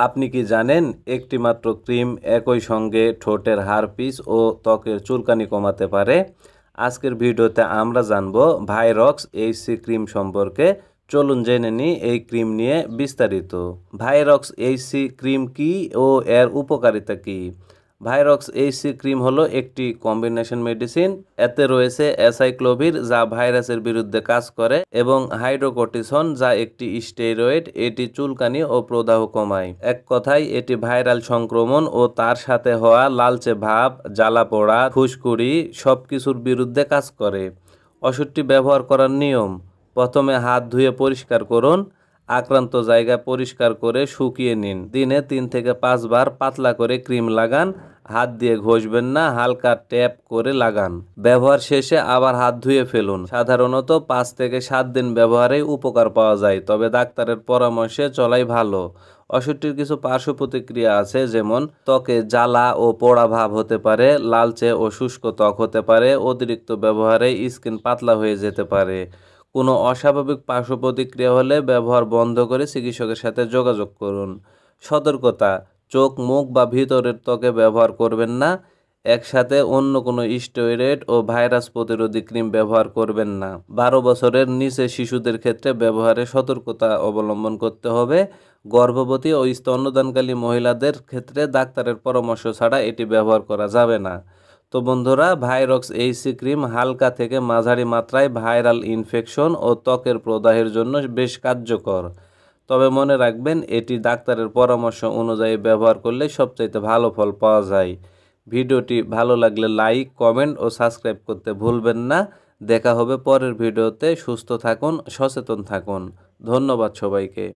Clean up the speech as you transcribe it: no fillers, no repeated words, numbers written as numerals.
আপনি কি জানেন একটি মাত্র ক্রিম একই সঙ্গে ঠোঁটের হারপিস ও ত্বকের চুলকানি কমাতে পারে? আজকের ভিডিওতে আমরা জানব ভাইরক্স এইচসি ক্রিম সম্পর্কে। চলুন জেনে নিই এই ক্রিম নিয়ে বিস্তারিত। ভাইরক্স এইচসি ক্রিম কি ও এর উপকারিতা কি? ভাইরক্স এইচসি ক্রিম হলো একটি কম্বিনেশন মেডিসিন। এতে রয়েছে অ্যাসাইক্লোভির যা ভাইরাসের বিরুদ্ধে কাজ করে এবং হাইড্রোকর্টিসন যা একটি স্টেরয়েড। এটি চুলকানি ও প্রদাহ কমায়। এক কথায় এটি ভাইরাল সংক্রমণ ও তার সাথে হওয়া লালচে ভাব, জ্বালা পোড়া, ফুসকুড়ি সবকিছুর বিরুদ্ধে কাজ করে। ওষুধটি ব্যবহার করার নিয়ম: প্রথমে হাত ধুয়ে পরিষ্কার করুন। আক্রান্ত জায়গা পরিষ্কার করে শুকিয়ে নিন। দিনে 3 থেকে 5 বার পাতলা করে ক্রিম লাগান। হাত দিয়ে ঘষবেন না, হালকা ট্যাপ করে লাগান। ব্যবহার শেষে আবার হাত ধুয়ে ফেলুন। সাধারণত 5 থেকে 7 দিন ব্যবহারেই উপকার পাওয়া যায়, তবে ডাক্তারের পরামর্শে চলাই ভালো। ওষুধটির কিছু পার্শ্ব প্রতিক্রিয়া আছে, যেমন ত্বকে জ্বালা ও পোড়া ভাব হতে পারে, লালচে ও শুষ্ক ত্বক হতে পারে, অতিরিক্ত ব্যবহারে স্কিন পাতলা হয়ে যেতে পারে। কোনো অস্বাভাবিক পার্শ্ব প্রতিক্রিয়া হলে ব্যবহার বন্ধ করে চিকিৎসকের সাথে যোগাযোগ করুন। সতর্কতা: চোখ, মুখ বা ভিতরের ত্বকে ব্যবহার করবেন না। একসাথে অন্য কোনো স্টেরয়েড ও ভাইরাস প্রতিরোধী ক্রিম ব্যবহার করবেন না। 12 বছরের নিচে শিশুদের ক্ষেত্রে ব্যবহারে সতর্কতা অবলম্বন করতে হবে। গর্ভবতী ও স্তন্যদানকারী মহিলাদের ক্ষেত্রে ডাক্তারের পরামর্শ ছাড়া এটি ব্যবহার করা যাবে না। তো বন্ধুরা, ভাইরক্স এইচসি ক্রিম হালকা থেকে মাঝারি মাত্রায় ভাইরাল ইনফেকশন ও ত্বকের প্রদাহের জন্য বেশ কার্যকর। তবে মনে রাখবেন, এটি ডাক্তারের পরামর্শ অনুযায়ী ব্যবহার করলে সবচাইতে ভালো ফল পাওয়া যায়। ভিডিওটি ভালো লাগলে লাইক, কমেন্ট ও সাবস্ক্রাইব করতে ভুলবেন না। দেখা হবে পরের ভিডিওতে। সুস্থ থাকুন, সচেতন থাকুন। ধন্যবাদ সবাইকে।